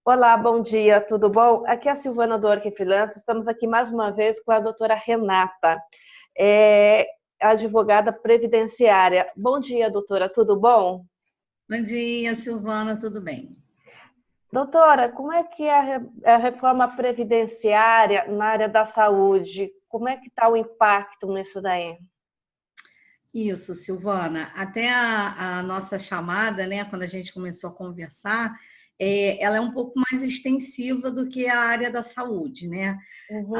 Olá, bom dia, tudo bom? Aqui é a Silvana do Orque Freelance. Estamos aqui mais uma vez com a doutora Renata, é, advogada previdenciária. Bom dia, doutora, tudo bom? Bom dia, Silvana, tudo bem? Doutora, como é que é a reforma previdenciária na área da saúde? Como é que está o impacto nisso daí? Isso, Silvana. Até a nossa chamada, né, quando a gente começou a conversar, ela é um pouco mais extensiva do que a área da saúde, né? Uhum,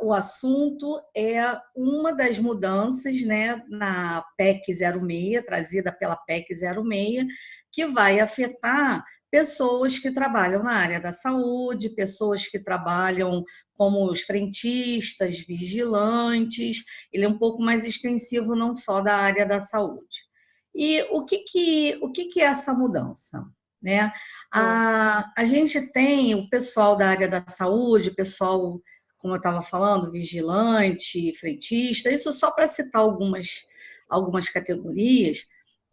O assunto é uma das mudanças, né, na PEC 06, trazida pela PEC 06, que vai afetar pessoas que trabalham na área da saúde, pessoas que trabalham como os frentistas, vigilantes. Ele é um pouco mais extensivo, não só da área da saúde. E o que é essa mudança? Né? sim. A gente tem o pessoal da área da saúde, pessoal, como eu estava falando, vigilante, frentista, isso só para citar algumas categorias,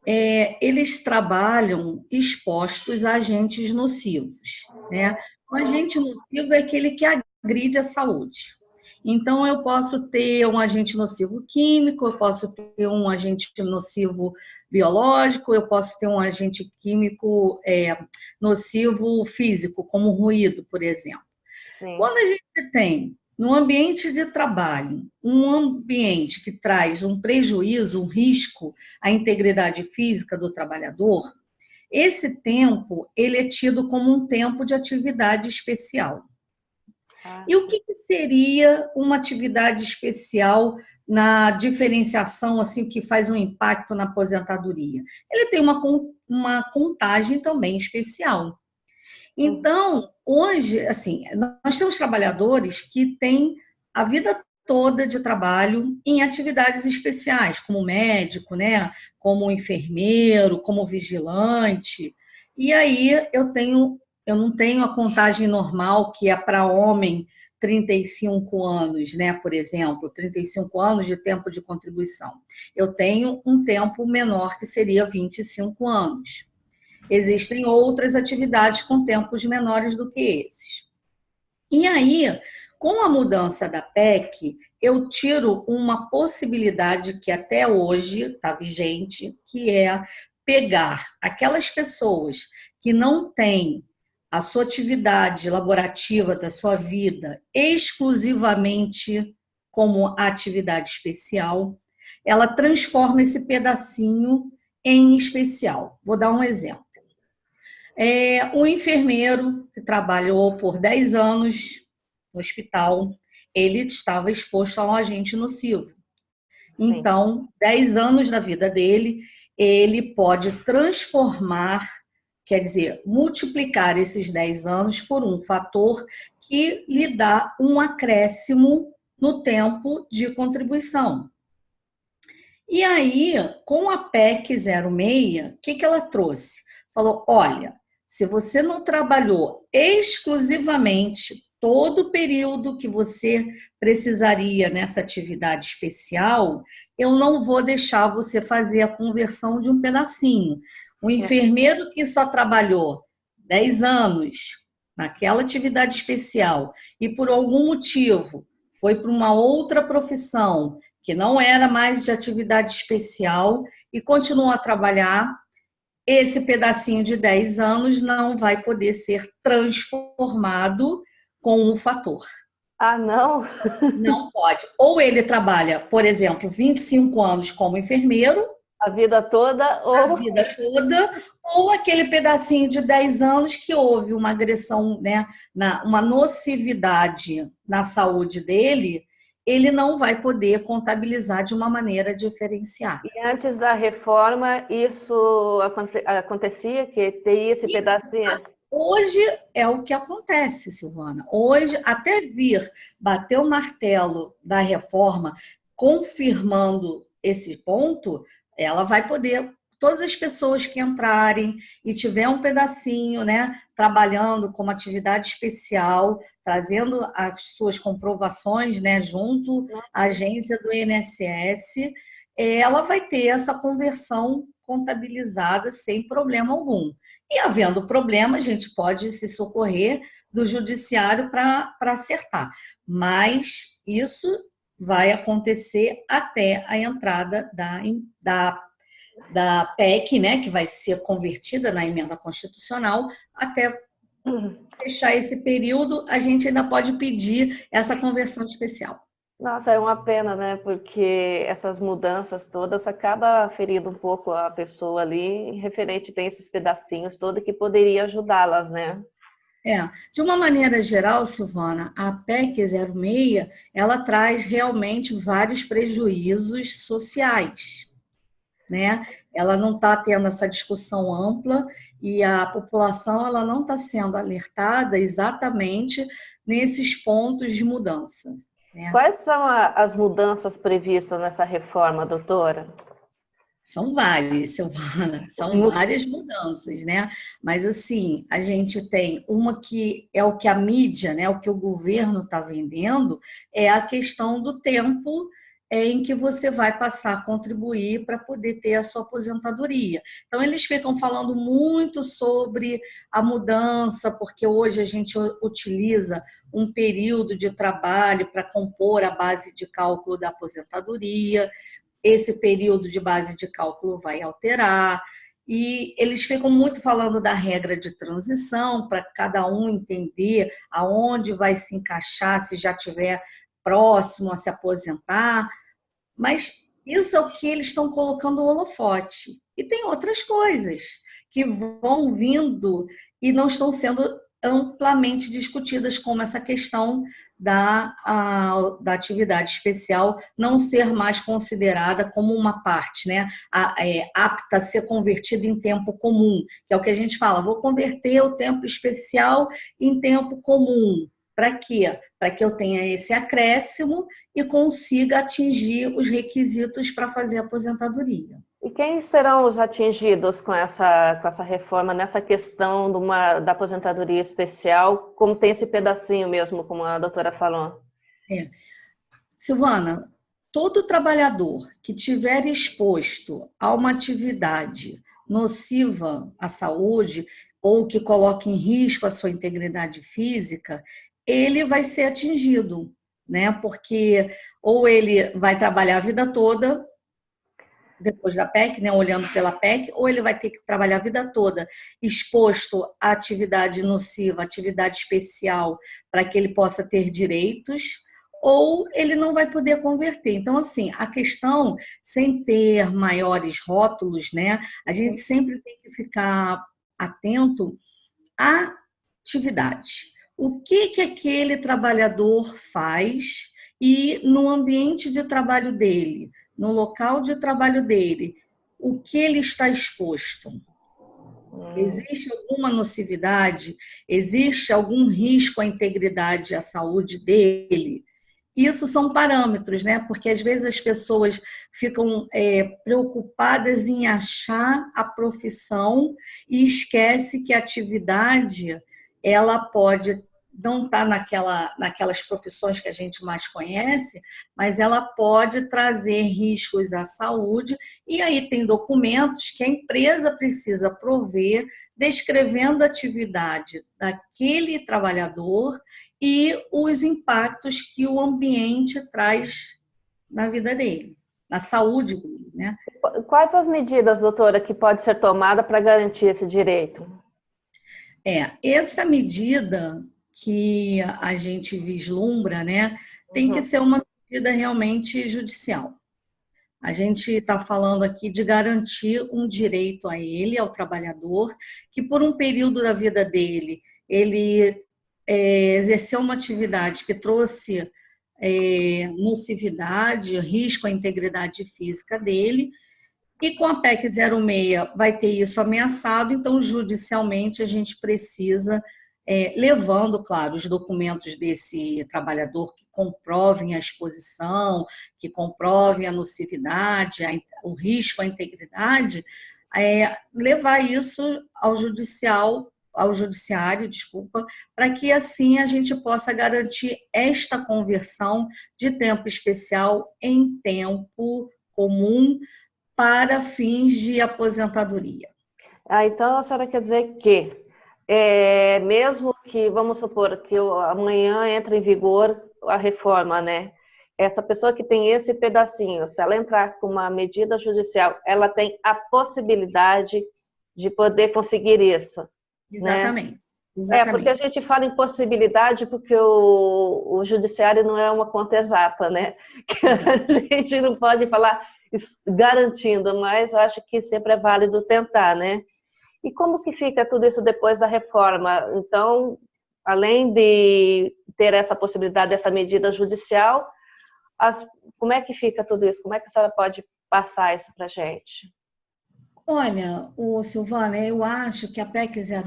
eles trabalham expostos a agentes nocivos. Né? O agente nocivo é aquele que agride a saúde. Então, eu posso ter um agente nocivo químico, eu posso ter um agente nocivo biológico, eu posso ter um agente químico nocivo físico, como ruído, por exemplo. Sim. Quando a gente tem no ambiente de trabalho um ambiente que traz um prejuízo, um risco à integridade física do trabalhador, esse tempo ele é tido como um tempo de atividade especial. Ah, E o sim. que seria uma atividade especial na diferenciação, assim, que faz um impacto na aposentadoria? Ele tem uma contagem também especial. Uhum. Então, hoje, assim, nós temos trabalhadores que têm a vida toda de trabalho em atividades especiais, como médico, né, como enfermeiro, como vigilante. E aí eu não tenho a contagem normal que é para homem 35 anos, né, por exemplo, 35 anos de tempo de contribuição. Eu tenho um tempo menor que seria 25 anos. Existem outras atividades com tempos menores do que esses. E aí, com a mudança da PEC, eu tiro uma possibilidade que até hoje está vigente, que é pegar aquelas pessoas que não têm a sua atividade laborativa da sua vida exclusivamente como atividade especial, ela transforma esse pedacinho em especial. Vou dar um exemplo. Um enfermeiro que trabalhou por 10 anos no hospital, ele estava exposto a um agente nocivo. Sim. Então, 10 anos da vida dele, ele pode transformar, quer dizer, multiplicar esses 10 anos por um fator que lhe dá um acréscimo no tempo de contribuição. E aí, com a PEC 06, o que ela trouxe? Falou: olha, se você não trabalhou exclusivamente todo o período que você precisaria nessa atividade especial, eu não vou deixar você fazer a conversão de um pedacinho. O enfermeiro que só trabalhou 10 anos naquela atividade especial e por algum motivo foi para uma outra profissão que não era mais de atividade especial e continuou a trabalhar, esse pedacinho de 10 anos não vai poder ser transformado com um fator. Ah, não? Não pode. Ou ele trabalha, por exemplo, 25 anos como enfermeiro, A vida toda a ou... vida toda, ou aquele pedacinho de 10 anos que houve uma agressão, né, uma nocividade na saúde dele, ele não vai poder contabilizar de uma maneira diferenciada. E antes da reforma, isso acontecia, que teria esse E pedacinho? hoje é o que acontece, Silvana. Hoje, até vir bater o martelo da reforma, confirmando esse ponto, ela vai poder. Todas as pessoas que entrarem e tiver um pedacinho, né, trabalhando como atividade especial, trazendo as suas comprovações, né, junto à agência do INSS, ela vai ter essa conversão contabilizada sem problema algum. E havendo problema, a gente pode se socorrer do judiciário para acertar. Mas isso vai acontecer até a entrada da PEC, né, que vai ser convertida na emenda constitucional, até fechar esse período, a gente ainda pode pedir essa conversão especial. Nossa, é uma pena, né? Porque essas mudanças todas acaba ferindo um pouco a pessoa ali, referente tem esses pedacinhos todos que poderia ajudá-las, né? De uma maneira geral, Silvana, a PEC 06, ela traz realmente vários prejuízos sociais, né? Ela não está tendo essa discussão ampla e a população ela não está sendo alertada exatamente nesses pontos de mudança, né? Quais são as mudanças previstas nessa reforma, doutora? São várias, Silvana, são várias mudanças, né? Mas assim, a gente tem uma que é o que a mídia, né, o que o governo está vendendo, é a questão do tempo em que você vai passar a contribuir para poder ter a sua aposentadoria. Então, eles ficam falando muito sobre a mudança, porque hoje a gente utiliza um período de trabalho para compor a base de cálculo da aposentadoria. Esse período de base de cálculo vai alterar, e eles ficam muito falando da regra de transição, para cada um entender aonde vai se encaixar, se já tiver próximo a se aposentar, mas isso é o que eles estão colocando o holofote. E tem outras coisas que vão vindo e não estão sendo amplamente discutidas, como essa questão da atividade especial não ser mais considerada como uma parte, né? Apta a ser convertida em tempo comum, que é o que a gente fala, vou converter o tempo especial em tempo comum. Para quê? Para que eu tenha esse acréscimo e consiga atingir os requisitos para fazer a aposentadoria. E quem serão os atingidos com essa reforma nessa questão da aposentadoria especial, como tem esse pedacinho mesmo, como a doutora falou? Silvana, todo trabalhador que tiver exposto a uma atividade nociva à saúde ou que coloque em risco a sua integridade física, ele vai ser atingido, né? Porque ou ele vai trabalhar a vida toda depois da PEC, né, olhando pela PEC, ou ele vai ter que trabalhar a vida toda exposto à atividade nociva, atividade especial, para que ele possa ter direitos, ou ele não vai poder converter. Então, assim, a questão, sem ter maiores rótulos, né, a gente sempre tem que ficar atento à atividade. O que aquele trabalhador faz e no ambiente de trabalho dele, no local de trabalho dele, o que ele está exposto? Existe alguma nocividade? Existe algum risco à integridade e à saúde dele? Isso são parâmetros, né? Porque às vezes as pessoas ficam preocupadas em achar a profissão e esquece que a atividade ela pode não estar naquelas profissões que a gente mais conhece, mas ela pode trazer riscos à saúde, e aí tem documentos que a empresa precisa prover, descrevendo a atividade daquele trabalhador e os impactos que o ambiente traz na vida dele, na saúde dele, né? Quais as medidas, doutora, que pode ser tomada para garantir esse direito? Essa medida que a gente vislumbra, né, tem que ser uma medida realmente judicial. A gente está falando aqui de garantir um direito a ele, ao trabalhador, que por um período da vida dele, ele exerceu uma atividade que trouxe nocividade, risco à integridade física dele, e com a PEC 06 vai ter isso ameaçado, então judicialmente a gente precisa, levando, claro, os documentos desse trabalhador que comprovem a exposição, que comprovem a nocividade, o risco à integridade, levar isso ao judiciário, desculpa, para que assim a gente possa garantir esta conversão de tempo especial em tempo comum para fins de aposentadoria. Então a senhora quer dizer que, mesmo que, vamos supor, que amanhã entre em vigor a reforma, né? Essa pessoa que tem esse pedacinho, se ela entrar com uma medida judicial, ela tem a possibilidade de poder conseguir isso, né? Exatamente, Porque a exatamente. gente fala em possibilidade porque o judiciário não é uma conta exata, né? Que Não. a gente não pode falar garantindo, mas eu acho que sempre é válido tentar, né? E como que fica tudo isso depois da reforma? Então, além de ter essa possibilidade dessa medida judicial, as, como é que fica tudo isso? Como é que a senhora pode passar isso para a gente? Olha, Silvana, eu acho que a PEC 06,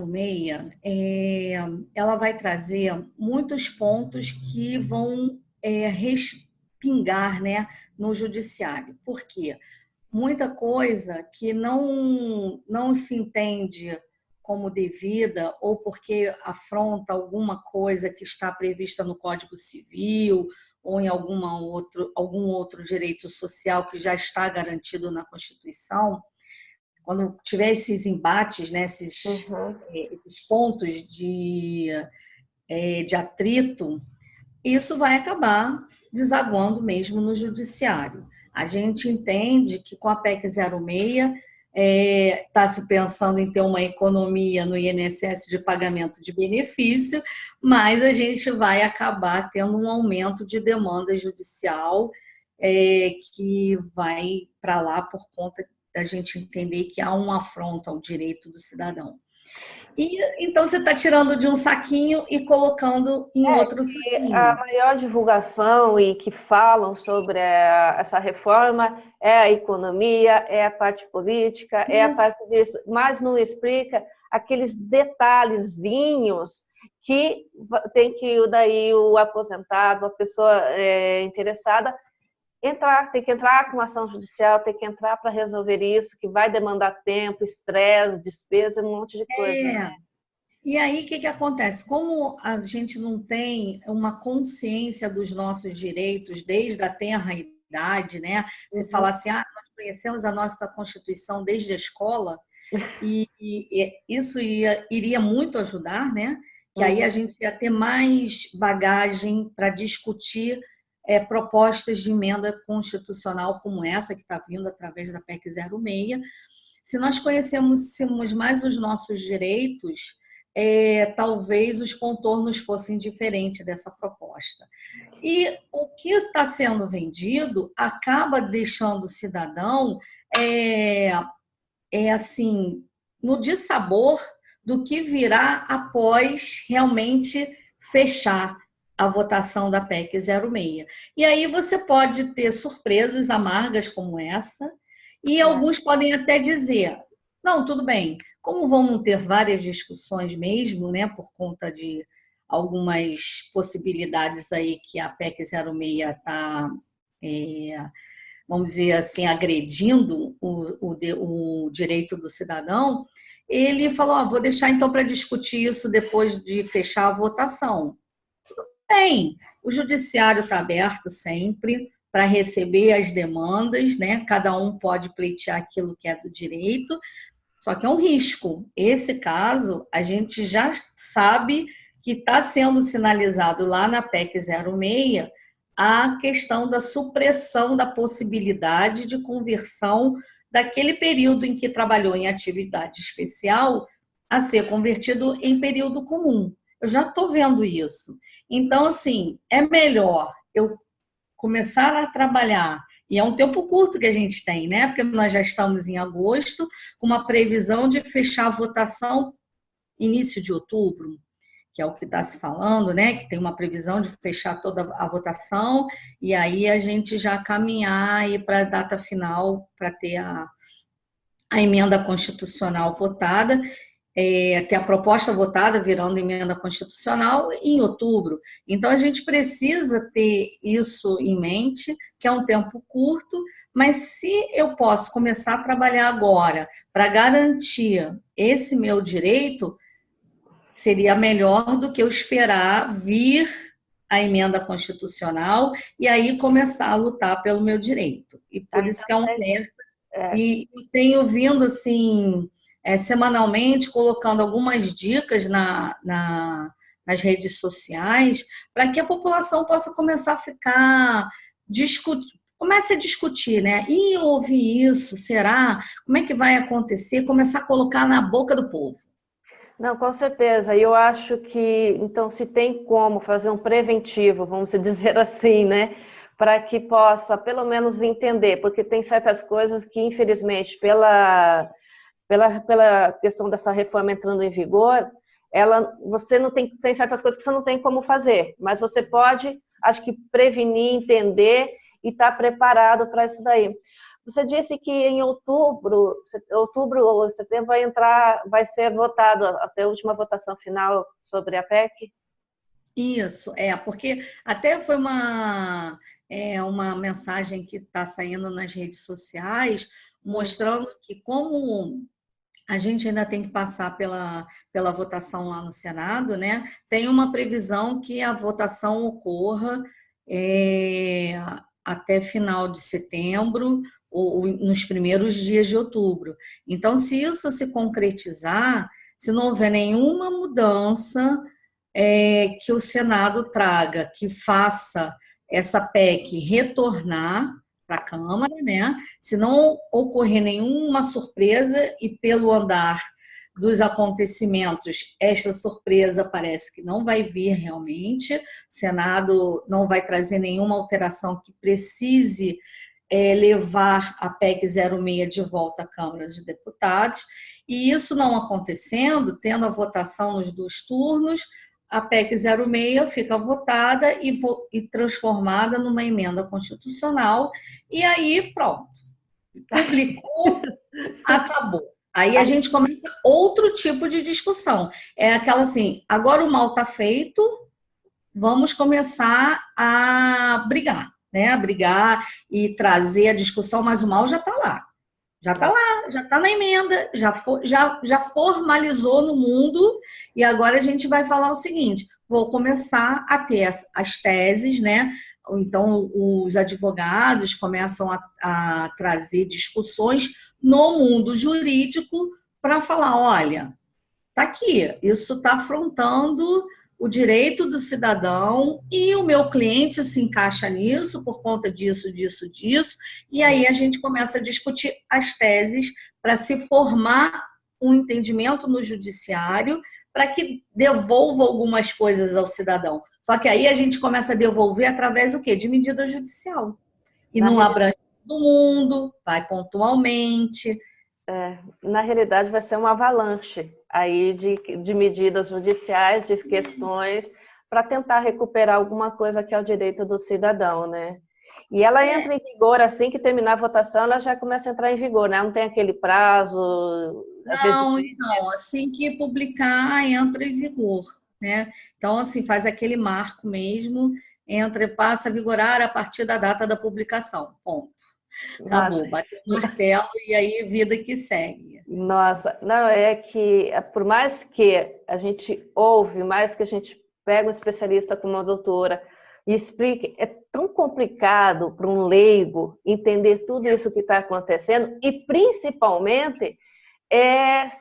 ela vai trazer muitos pontos que vão respingar, né, no judiciário. Por quê? Muita coisa que não se entende como devida ou porque afronta alguma coisa que está prevista no Código Civil ou em algum outro direito social que já está garantido na Constituição. Quando tiver esses embates, né, Uhum. esses pontos de atrito, isso vai acabar desaguando mesmo no judiciário. A gente entende que com a PEC 06 está se pensando em ter uma economia no INSS de pagamento de benefício, mas a gente vai acabar tendo um aumento de demanda judicial que vai para lá por conta da gente entender que há um afronto ao direito do cidadão. E então você está tirando de um saquinho e colocando em outro Que a saquinho. maior divulgação e que falam sobre essa reforma é a economia, é a parte política, é a Isso. parte disso, mas não explica aqueles detalhezinhos que tem que daí o aposentado, a pessoa interessada tem que entrar com ação judicial, tem que entrar para resolver isso, que vai demandar tempo, estresse, despesa, um monte de coisa, né? É. E aí, o que acontece? Como a gente não tem uma consciência dos nossos direitos desde a tenra idade, né? Se Uhum. falar assim, nós conhecemos a nossa Constituição desde a escola, e isso iria muito ajudar, né? Que aí a Uhum. gente ia ter mais bagagem para discutir propostas de emenda constitucional como essa que está vindo através da PEC 06. Se nós conhecêssemos mais os nossos direitos, talvez os contornos fossem diferentes dessa proposta. E o que está sendo vendido acaba deixando o cidadão é, assim no dissabor do que virá após realmente fechar a votação da PEC 06. E aí você pode ter surpresas amargas como essa, e É. alguns podem até dizer: não, tudo bem, como vamos ter várias discussões mesmo, né, por conta de algumas possibilidades aí que a PEC 06 está, vamos dizer assim, agredindo o direito do cidadão, ele falou: vou deixar então para discutir isso depois de fechar a votação. Bem, o judiciário está aberto sempre para receber as demandas, né? Cada um pode pleitear aquilo que é do direito, só que é um risco. Esse caso, a gente já sabe que está sendo sinalizado lá na PEC 06 a questão da supressão da possibilidade de conversão daquele período em que trabalhou em atividade especial a ser convertido em período comum. Eu já estou vendo isso. Então, assim, é melhor eu começar a trabalhar, e é um tempo curto que a gente tem, né? Porque nós já estamos em agosto, com uma previsão de fechar a votação início de outubro, que é o que está se falando, né? Que tem uma previsão de fechar toda a votação, e aí a gente já caminhar para a data final para ter a emenda constitucional votada, ter a proposta votada virando emenda constitucional em outubro. Então, a gente precisa ter isso em mente, que é um tempo curto, mas se eu posso começar a trabalhar agora para garantir esse meu direito, seria melhor do que eu esperar vir a emenda constitucional e aí começar a lutar pelo meu direito. E por isso Então, que é um alerta. é, E eu tenho vindo assim semanalmente, colocando algumas dicas nas redes sociais, para que a população possa começar a ficar comece a discutir, né? E eu ouvi isso, será? Como é que vai acontecer? Começar a colocar na boca do povo. Não, com certeza. E eu acho que, então, se tem como fazer um preventivo, vamos dizer assim, né? Para que possa, pelo menos, entender, porque tem certas coisas que, infelizmente, pela questão dessa reforma entrando em vigor, você não tem certas coisas que você não tem como fazer, mas você pode, acho que, prevenir, entender e estar preparado para isso daí. Você disse que em outubro ou setembro vai ser votado até a última votação final sobre a PEC? Isso, porque até foi uma mensagem que está saindo nas redes sociais, mostrando que como a gente ainda tem que passar pela votação lá no Senado, né? Tem uma previsão que a votação ocorra até final de setembro ou nos primeiros dias de outubro. Então, se isso se concretizar, se não houver nenhuma mudança que o Senado traga, que faça essa PEC retornar para a Câmara, né? Se não ocorrer nenhuma surpresa e pelo andar dos acontecimentos, esta surpresa parece que não vai vir realmente, o Senado não vai trazer nenhuma alteração que precise levar a PEC 06 de volta à Câmara de Deputados, e isso não acontecendo, tendo a votação nos 2 turnos, a PEC 06 fica votada e transformada numa emenda constitucional, e aí pronto, publicou, acabou. Aí a gente começa outro tipo de discussão. É aquela assim, agora o mal está feito, vamos começar a brigar, né? A brigar e trazer a discussão, mas o mal já está lá. Já está lá, já está na emenda, já formalizou no mundo, e agora a gente vai falar o seguinte: vou começar a ter as teses, né? Então, os advogados começam a trazer discussões no mundo jurídico para falar: olha, está aqui, isso está afrontando o direito do cidadão e o meu cliente se encaixa nisso por conta disso, disso, disso. E aí a gente começa a discutir as teses para se formar um entendimento no judiciário para que devolva algumas coisas ao cidadão. Só que aí a gente começa a devolver através do quê? De medida judicial. E não abrange todo mundo, vai pontualmente. Na realidade, vai ser uma avalanche aí de medidas judiciais, de questões, para tentar recuperar alguma coisa que é o direito do cidadão, né? E ela entra em vigor assim que terminar a votação, ela já começa a entrar em vigor, né? Não tem aquele prazo. Não, então, assim que publicar, entra em vigor, né? Então, assim, faz aquele marco mesmo, passa a vigorar a partir da data da publicação. Ponto. Acabou, bateu o martelo e aí vida que segue. Nossa, não, é que por mais que a gente ouve, mais que a gente pega um especialista como uma doutora e explique, é tão complicado para um leigo entender tudo isso que está acontecendo e principalmente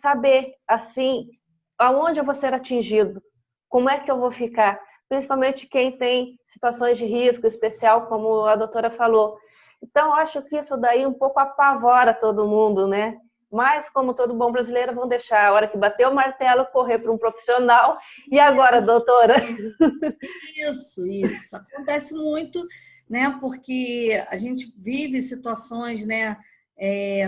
saber, assim, aonde eu vou ser atingido, como é que eu vou ficar, principalmente quem tem situações de risco especial, como a doutora falou. Então, acho que isso daí um pouco apavora todo mundo, né? Mas, como todo bom brasileiro, vão deixar a hora que bater o martelo correr para um profissional. E agora, doutora? Isso. Acontece muito, né? Porque a gente vive situações, né?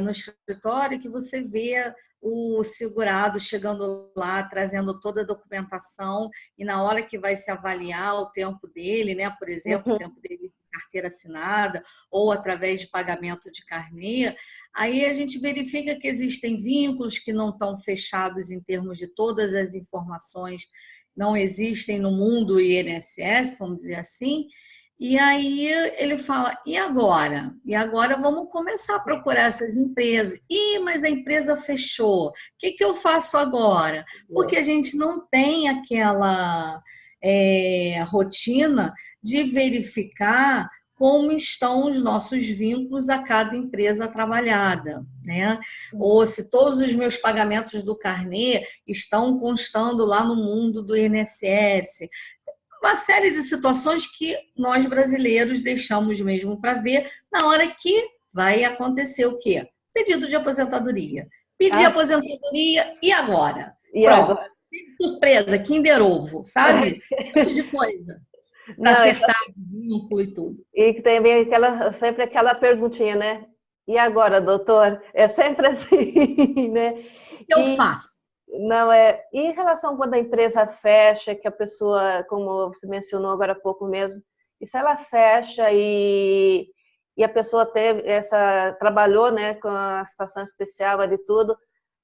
No escritório que você vê o segurado chegando lá, trazendo toda a documentação, e na hora que vai se avaliar o tempo dele, né? Por exemplo, o tempo dele de carteira assinada ou através de pagamento de carnê, aí a gente verifica que existem vínculos que não estão fechados em termos de todas as informações, não existem no mundo INSS, vamos dizer assim. E aí ele fala, e agora? E agora vamos começar a procurar essas empresas. Mas a empresa fechou. O que eu faço agora? Porque a gente não tem aquela rotina de verificar como estão os nossos vínculos a cada empresa trabalhada, né? Ou se todos os meus pagamentos do carnê estão constando lá no mundo do INSS. Uma série de situações que nós brasileiros deixamos mesmo para ver na hora que vai acontecer o quê? Pedido de aposentadoria. Pedir Ah, aposentadoria e agora? e Pronto. agora? Surpresa, Kinder Ovo, sabe? Um monte de coisa para Não, acertar o vínculo e tudo. e tem bem sempre aquela perguntinha, né? E agora, doutor? É sempre assim, né? O que eu E faço? não é. E em relação quando a empresa fecha, que a pessoa, como você mencionou agora há pouco mesmo, e se ela fecha e a pessoa teve trabalhou, né, com a situação especial ali tudo,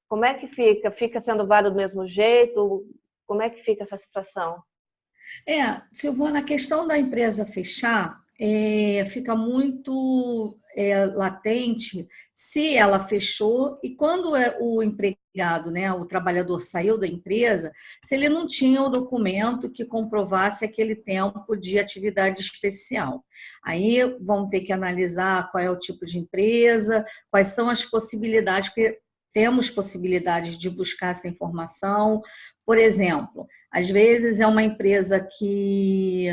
como é que fica? Fica sendo válido do mesmo jeito? Como é que fica essa situação? Silvana, a questão da empresa fechar fica muito latente se ela fechou e quando o empregado, né, o trabalhador saiu da empresa, se ele não tinha o documento que comprovasse aquele tempo de atividade especial. Aí vamos ter que analisar qual é o tipo de empresa, quais são as possibilidades, porque temos possibilidades de buscar essa informação. Por exemplo, às vezes é uma empresa que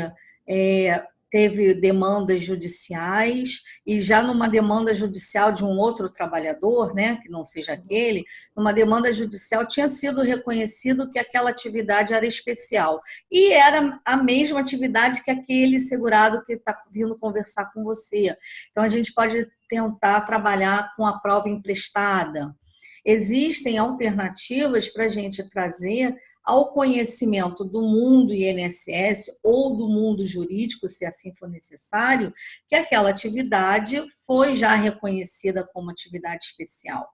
teve demandas judiciais e já numa demanda judicial de um outro trabalhador, né, que não seja aquele, numa demanda judicial tinha sido reconhecido que aquela atividade era especial e era a mesma atividade que aquele segurado que está vindo conversar com você. Então a gente pode tentar trabalhar com a prova emprestada. Existem alternativas para a gente trazer ao conhecimento do mundo INSS ou do mundo jurídico, se assim for necessário, que aquela atividade foi já reconhecida como atividade especial.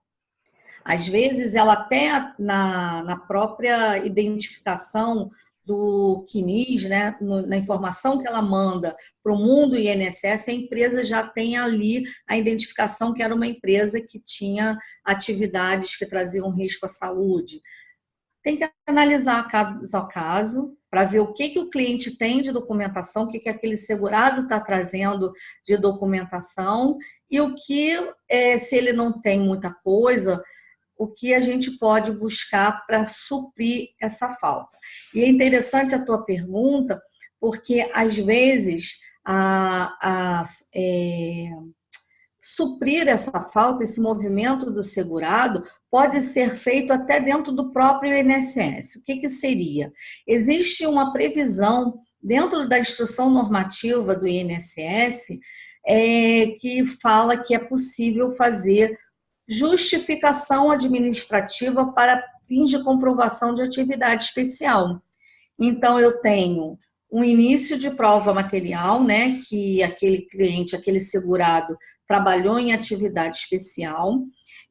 Às vezes, ela até na própria identificação do CNIS, né, na informação que ela manda para o mundo INSS, a empresa já tem ali a identificação que era uma empresa que tinha atividades que traziam risco à saúde. Tem que analisar caso a caso para ver o que o cliente tem de documentação, o que aquele segurado está trazendo de documentação e o que, se ele não tem muita coisa, o que a gente pode buscar para suprir essa falta. E é interessante a tua pergunta, porque às vezes suprir essa falta, esse movimento do segurado, pode ser feito até dentro do próprio INSS. O que seria? Existe uma previsão dentro da instrução normativa do INSS que fala que é possível fazer justificação administrativa para fins de comprovação de atividade especial. Então, eu tenho um início de prova material, né, que aquele cliente, aquele segurado trabalhou em atividade especial,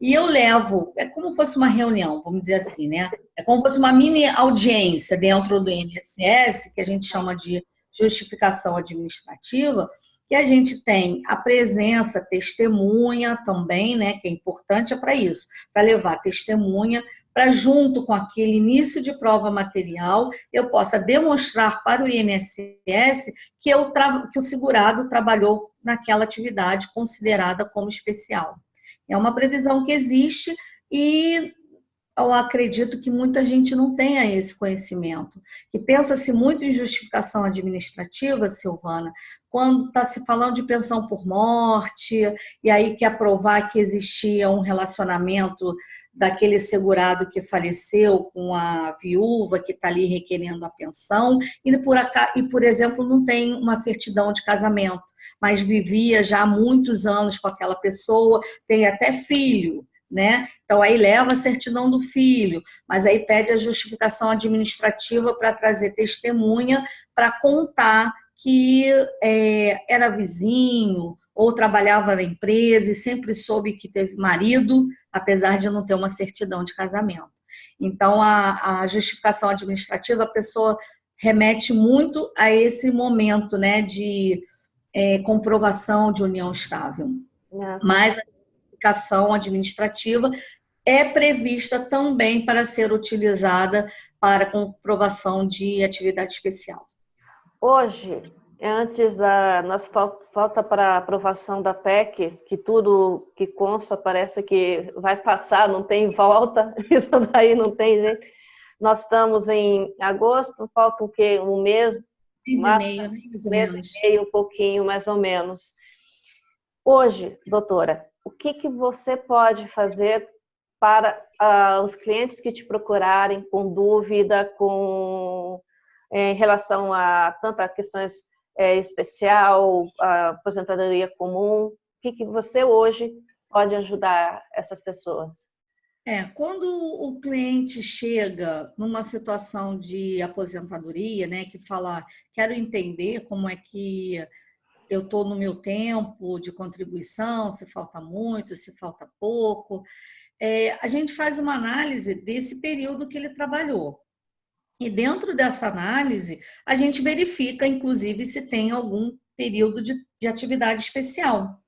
e eu levo, é como se fosse uma reunião, vamos dizer assim, né? É como se fosse uma mini audiência dentro do INSS, que a gente chama de justificação administrativa, que a gente tem a presença testemunha também, né, que é importante para isso, para levar testemunha, para junto com aquele início de prova material, eu possa demonstrar para o INSS que o segurado trabalhou naquela atividade considerada como especial. É uma previsão que existe e eu acredito que muita gente não tenha esse conhecimento, que pensa-se muito em justificação administrativa, Silvana, quando está se falando de pensão por morte, e aí quer provar que existia um relacionamento daquele segurado que faleceu com a viúva que está ali requerendo a pensão, por exemplo, não tem uma certidão de casamento, mas vivia já há muitos anos com aquela pessoa, tem até filho, né? Então, aí leva a certidão do filho, mas aí pede a justificação administrativa para trazer testemunha para contar que era vizinho ou trabalhava na empresa e sempre soube que teve marido, apesar de não ter uma certidão de casamento. Então, a justificação administrativa, a pessoa remete muito a esse momento, né, de comprovação de união estável. Mas justificação administrativa é prevista também para ser utilizada para comprovação de atividade especial. Hoje, Antes nossa falta para aprovação da PEC, que tudo que consta parece que vai passar, não tem volta, isso daí não tem jeito. Nós estamos em agosto, falta o quê? Um mês? Mês e meio, né? Mais ou menos. Mês e meio, um pouquinho, mais ou menos. Hoje, doutora, o que você pode fazer para os clientes que te procurarem com dúvida, em relação a tantas questões especial, a aposentadoria comum? O que você hoje pode ajudar essas pessoas? Quando o cliente chega numa situação de aposentadoria, né, que fala, quero entender como é que eu estou no meu tempo de contribuição, se falta muito, se falta pouco, a gente faz uma análise desse período que ele trabalhou. E dentro dessa análise, a gente verifica, inclusive, se tem algum período de atividade especial.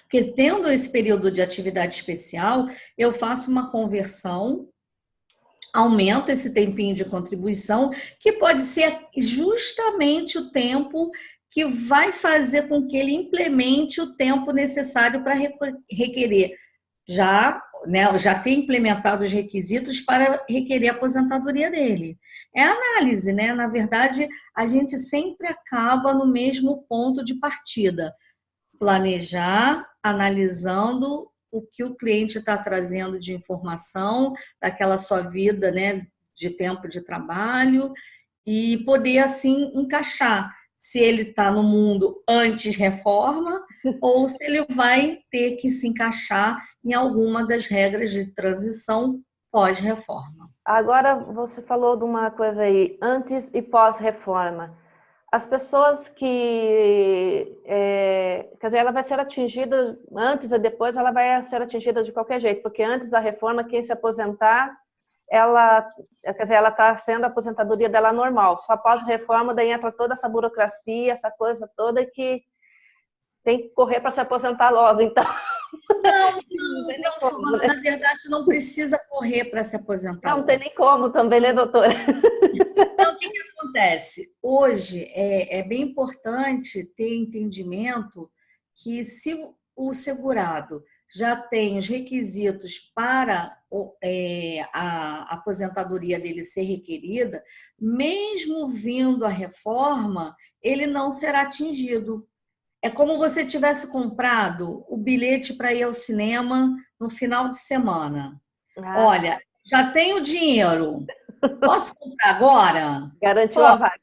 Porque tendo esse período de atividade especial, eu faço uma conversão, aumento esse tempinho de contribuição, que pode ser justamente o tempo que vai fazer com que ele implemente o tempo necessário para requerer já tem implementado os requisitos para requerer a aposentadoria dele. É análise, né? Na verdade, a gente sempre acaba no mesmo ponto de partida. Planejar, analisando o que o cliente está trazendo de informação daquela sua vida, né, de tempo de trabalho, e poder, assim, encaixar se ele está no mundo antes reforma ou se ele vai ter que se encaixar em alguma das regras de transição pós-reforma. Agora, você falou de uma coisa aí, antes e pós-reforma. As pessoas quer dizer, ela vai ser atingida antes e depois, ela vai ser atingida de qualquer jeito, porque antes da reforma, quem se aposentar, quer dizer, ela está sendo a aposentadoria dela normal. Só após a reforma, daí entra toda essa burocracia, essa coisa toda que tem que correr para se aposentar logo, então. Não, Silvana, né? Na verdade, não precisa correr para se aposentar. Não tem nem como também, né, doutora? Então, o que acontece? Hoje é bem importante ter entendimento que se o segurado já tem os requisitos para a aposentadoria dele ser requerida, mesmo vindo a reforma, ele não será atingido. É como você tivesse comprado o bilhete para ir ao cinema no final de semana. Olha, já tenho dinheiro. Posso comprar agora? Garantiu a vaga.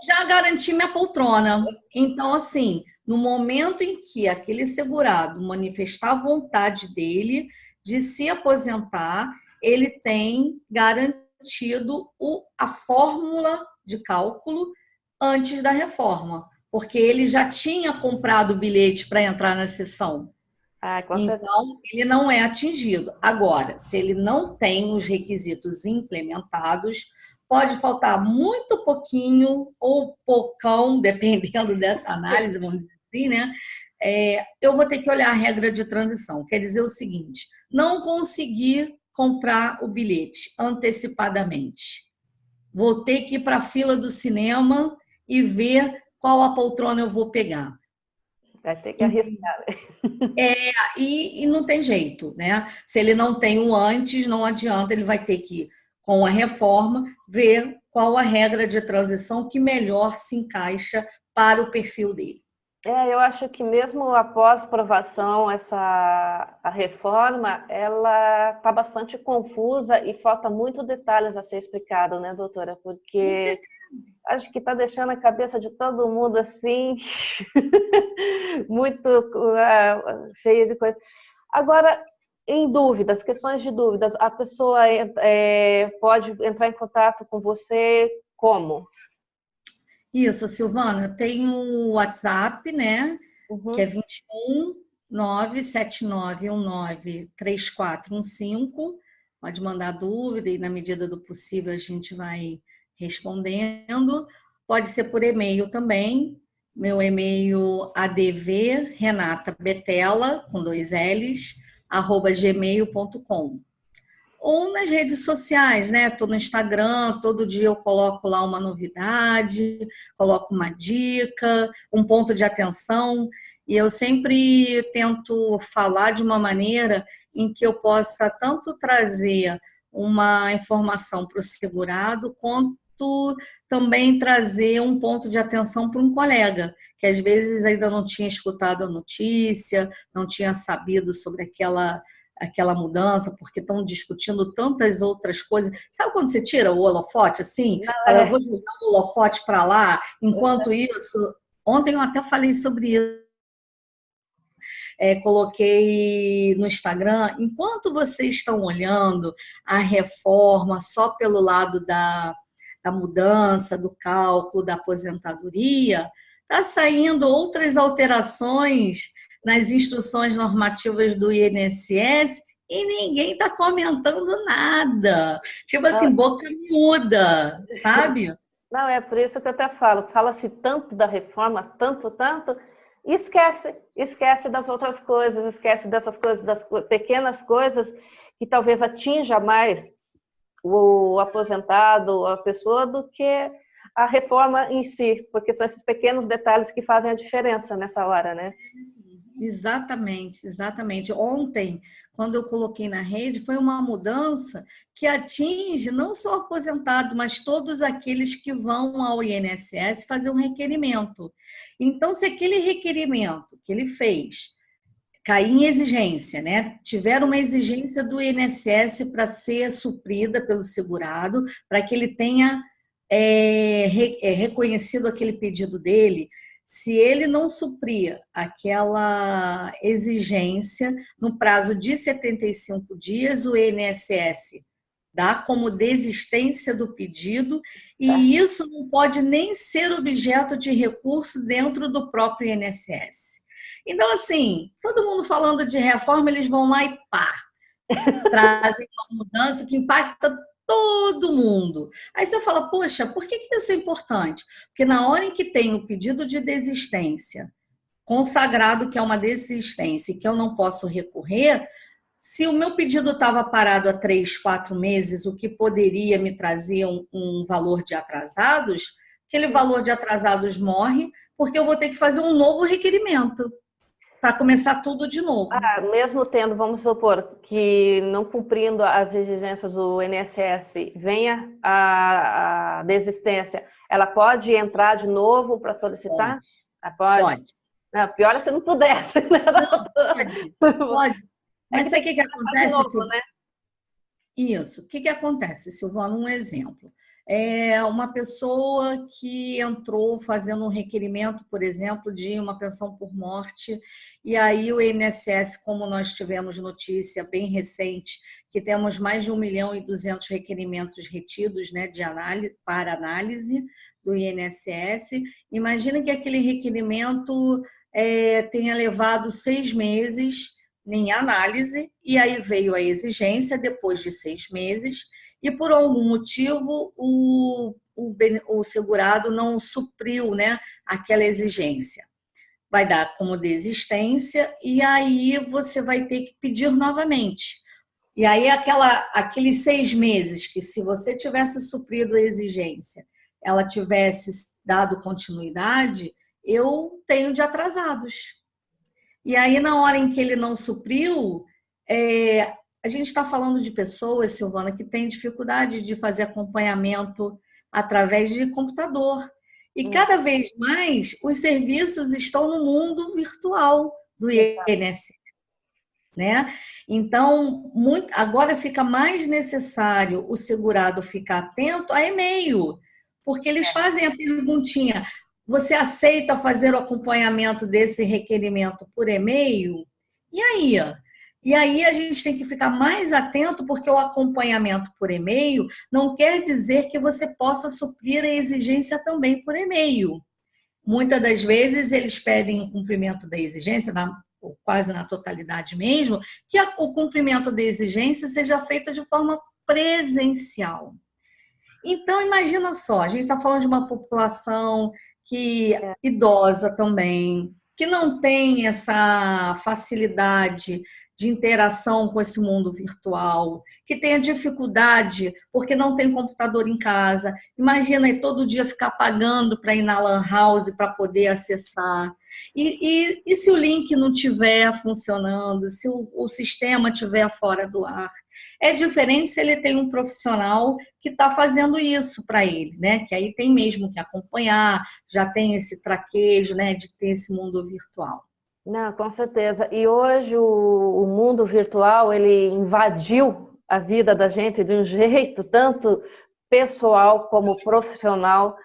Já garanti minha poltrona. Então, assim, no momento em que aquele segurado manifestar a vontade dele de se aposentar, ele tem garantido a fórmula de cálculo antes da reforma, porque ele já tinha comprado o bilhete para entrar na sessão. Então, ele não é atingido. Agora, se ele não tem os requisitos implementados, pode faltar muito pouquinho ou pocão, dependendo dessa análise, vamos dizer assim, né? Eu vou ter que olhar a regra de transição. Quer dizer o seguinte: não consegui comprar o bilhete antecipadamente. Vou ter que ir para a fila do cinema e ver qual a poltrona eu vou pegar. Vai ter que arriscar. E não tem jeito, né? Se ele não tem o antes, não adianta, ele vai ter que, com a reforma, ver qual a regra de transição que melhor se encaixa para o perfil dele. Eu acho que mesmo após aprovação, a reforma, ela está bastante confusa e falta muitos detalhes a ser explicado, né, doutora? Porque acho que está deixando a cabeça de todo mundo assim, muito cheia de coisas. Agora, em dúvidas, questões de dúvidas, a pessoa pode entrar em contato com você como? Isso, Silvana, tem o WhatsApp, né? Que é 21 97919 3415. Pode mandar dúvida e, na medida do possível, a gente vai respondendo. Pode ser por e-mail também. Meu e-mail advrenatabetela, com 2 L's, @gmail.com. ou nas redes sociais, né? Estou no Instagram, todo dia eu coloco lá uma novidade, coloco uma dica, um ponto de atenção, e eu sempre tento falar de uma maneira em que eu possa tanto trazer uma informação para o segurado, quanto também trazer um ponto de atenção para um colega, que às vezes ainda não tinha escutado a notícia, não tinha sabido sobre aquela mudança, porque estão discutindo tantas outras coisas. Sabe quando você tira o holofote assim? Não, Fala, eu vou jogar o holofote para lá, enquanto isso. Ontem eu até falei sobre isso. Coloquei no Instagram, enquanto vocês estão olhando a reforma só pelo lado da mudança, do cálculo, da aposentadoria, está saindo outras alterações nas instruções normativas do INSS e ninguém está comentando nada. Tipo assim, boca miúda, sabe? não, é por isso que eu até falo, fala-se tanto da reforma, tanto, tanto, e esquece das outras coisas, esquece dessas coisas, das pequenas coisas que talvez atinja mais o aposentado, a pessoa, do que a reforma em si, porque são esses pequenos detalhes que fazem a diferença nessa hora, né? Exatamente, exatamente. Ontem, quando eu coloquei na rede, foi uma mudança que atinge não só o aposentado, mas todos aqueles que vão ao INSS fazer um requerimento. Então, se aquele requerimento que ele fez cair em exigência, né? Tiver uma exigência do INSS para ser suprida pelo segurado, para que ele tenha reconhecido aquele pedido dele, se ele não suprir aquela exigência no prazo de 75 dias, o INSS dá como desistência do pedido, e isso não pode nem ser objeto de recurso dentro do próprio INSS. Então, assim, todo mundo falando de reforma, eles vão lá e pá, trazem uma mudança que impacta todo mundo. Aí você fala, poxa, por que isso é importante? Porque na hora em que tem o pedido de desistência, consagrado que é uma desistência e que eu não posso recorrer, se o meu pedido estava parado há 3, 4 meses, o que poderia me trazer um valor de atrasados, aquele valor de atrasados morre, porque eu vou ter que fazer um novo requerimento para começar tudo de novo. Mesmo tendo, vamos supor, que não cumprindo as exigências do INSS, venha a desistência, ela pode entrar de novo para solicitar? Pode. Não, pior é se não pudesse. Né? Não, pode. Mas sabe o que acontece? Novo, né? Isso. O que acontece, Silvana? Um exemplo. Uma pessoa que entrou fazendo um requerimento, por exemplo, de uma pensão por morte, e aí o INSS, como nós tivemos notícia bem recente, que temos mais de 1.200.000 requerimentos retidos, né, para análise do INSS, imagina que aquele requerimento tenha levado 6 meses em análise, e aí veio a exigência depois de 6 meses, e por algum motivo o segurado não supriu, né, aquela exigência. Vai dar como desistência, e aí você vai ter que pedir novamente. E aí aqueles 6 meses que, se você tivesse suprido a exigência, ela tivesse dado continuidade, eu tenho de atrasados. E aí, na hora em que ele não supriu, a gente está falando de pessoas, Silvana, que têm dificuldade de fazer acompanhamento através de computador. E cada vez mais os serviços estão no mundo virtual do INSS. Né? Então, agora fica mais necessário o segurado ficar atento a e-mail, porque eles fazem a perguntinha: você aceita fazer o acompanhamento desse requerimento por e-mail? E aí? E aí a gente tem que ficar mais atento, porque o acompanhamento por e-mail não quer dizer que você possa suprir a exigência também por e-mail. Muitas das vezes eles pedem o cumprimento da exigência, quase na totalidade mesmo, que o cumprimento da exigência seja feito de forma presencial. Então, imagina só, a gente está falando de uma população idosa também, que não tem essa facilidade de interação com esse mundo virtual, que tenha dificuldade porque não tem computador em casa. Imagina aí todo dia ficar pagando para ir na Lan House para poder acessar. E se o link não estiver funcionando, se o sistema estiver fora do ar? É diferente se ele tem um profissional que está fazendo isso para ele, né? Que aí tem mesmo que acompanhar, já tem esse traquejo, né? De ter esse mundo virtual. Não, com certeza. E hoje o mundo virtual, ele invadiu a vida da gente de um jeito tanto pessoal como profissional.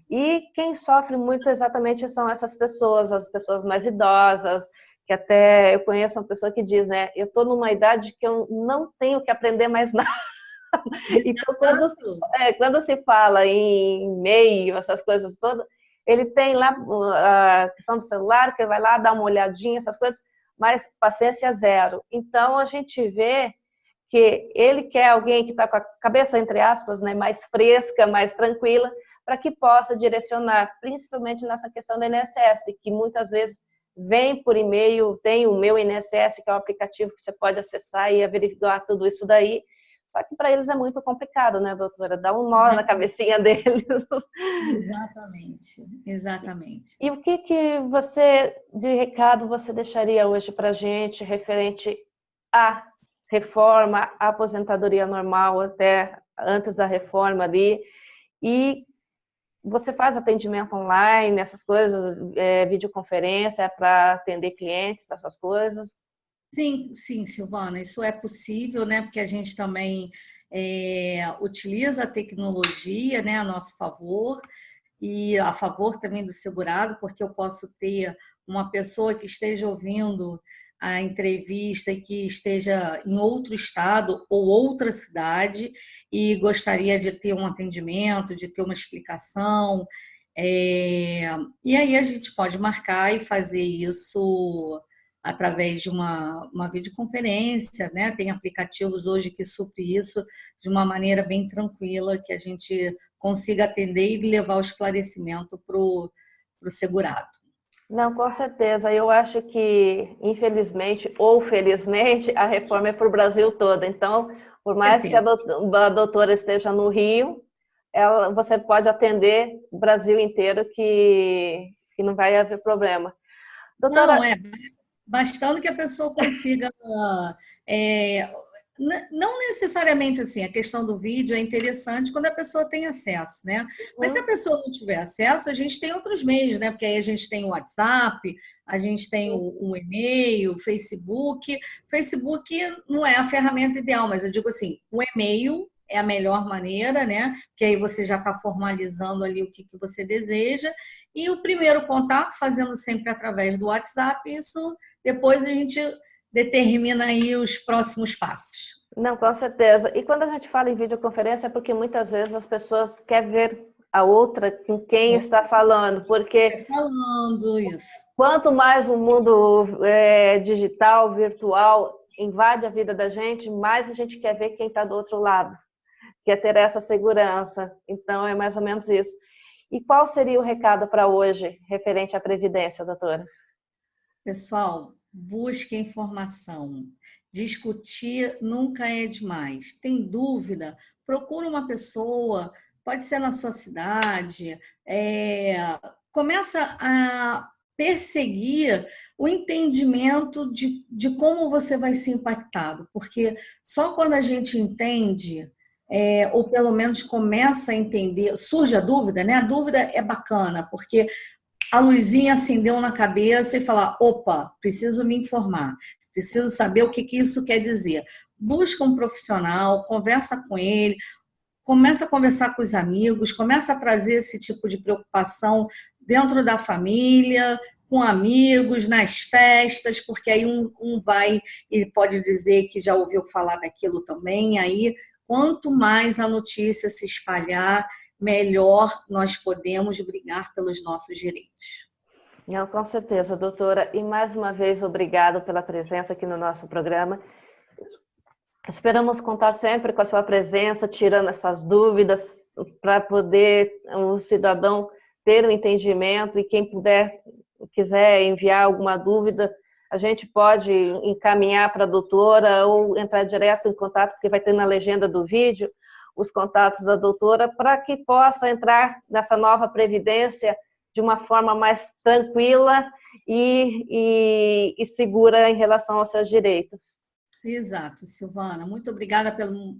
E quem sofre muito exatamente são essas pessoas, as pessoas mais idosas, que até eu conheço uma pessoa que diz, né, eu estou numa idade que eu não tenho que aprender mais nada. Então, quando se fala em e-mail, essas coisas todas, ele tem lá a questão do celular, que vai lá dar uma olhadinha, essas coisas, mas paciência zero. Então, a gente vê que ele quer alguém que está com a cabeça, entre aspas, né, mais fresca, mais tranquila, para que possa direcionar, principalmente nessa questão do INSS, que muitas vezes vem por e-mail, tem o meu INSS, que é o aplicativo que você pode acessar e averiguar tudo isso daí. Só que para eles é muito complicado, né, doutora? Dá um nó na cabecinha deles. Exatamente, exatamente. E o que você, de recado, você deixaria hoje para a gente referente à reforma, à aposentadoria normal, até antes da reforma ali? E você faz atendimento online, essas coisas, videoconferência para atender clientes, essas coisas? Sim, sim, Silvana, isso é possível, né? Porque a gente também utiliza a tecnologia, né, a nosso favor e a favor também do segurado, porque eu posso ter uma pessoa que esteja ouvindo a entrevista e que esteja em outro estado ou outra cidade e gostaria de ter um atendimento, de ter uma explicação. E aí a gente pode marcar e fazer isso através de uma videoconferência, né? Tem aplicativos hoje que suprem isso de uma maneira bem tranquila, que a gente consiga atender e levar o esclarecimento para o segurado. Não, com certeza. Eu acho que, infelizmente ou felizmente, a reforma é para o Brasil todo. Então, por mais que a doutora esteja no Rio, você pode atender o Brasil inteiro que não vai haver problema. Doutora, Não, bastando que a pessoa consiga. é, não necessariamente assim, a questão do vídeo é interessante quando a pessoa tem acesso, né? Mas se a pessoa não tiver acesso, a gente tem outros meios, né? Porque aí a gente tem o WhatsApp, a gente tem o e-mail, o Facebook. Facebook não é a ferramenta ideal, mas eu digo assim, o e-mail é a melhor maneira, né? Porque aí você já está formalizando ali o que você deseja. E o primeiro contato, fazendo sempre através do WhatsApp, isso depois a gente determina aí os próximos passos. Não, com certeza. E quando a gente fala em videoconferência é porque muitas vezes as pessoas querem ver a outra com quem está falando, porque falando isso. Quanto mais o mundo digital, virtual, invade a vida da gente, mais a gente quer ver quem está do outro lado, quer ter essa segurança. Então, é mais ou menos isso. E qual seria o recado para hoje, referente à Previdência, doutora? Pessoal, busque informação. Discutir nunca é demais. Tem dúvida? Procura uma pessoa, pode ser na sua cidade, começa a perseguir o entendimento de como você vai ser impactado, porque só quando a gente entende, ou pelo menos começa a entender, surge a dúvida, né? A dúvida é bacana, porque a luzinha acendeu na cabeça e falar, opa, preciso me informar, preciso saber o que isso quer dizer. Busca um profissional, conversa com ele, começa a conversar com os amigos, começa a trazer esse tipo de preocupação dentro da família, com amigos, nas festas, porque aí um vai e pode dizer que já ouviu falar daquilo também, aí quanto mais a notícia se espalhar, melhor nós podemos brigar pelos nossos direitos. Não, com certeza, doutora. E mais uma vez, obrigado pela presença aqui no nosso programa. Esperamos contar sempre com a sua presença, tirando essas dúvidas, para poder o cidadão ter um entendimento e quem quiser enviar alguma dúvida, a gente pode encaminhar para a doutora ou entrar direto em contato, porque vai ter na legenda do vídeo os contatos da doutora, para que possa entrar nessa nova previdência de uma forma mais tranquila e segura em relação aos seus direitos. Exato, Silvana. Muito obrigada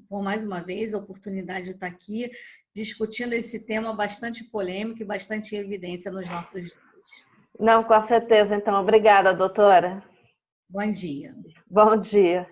por mais uma vez a oportunidade de estar aqui discutindo esse tema bastante polêmico e bastante evidência nos nossos dias. Não, com certeza. Então, obrigada, doutora. Bom dia. Bom dia.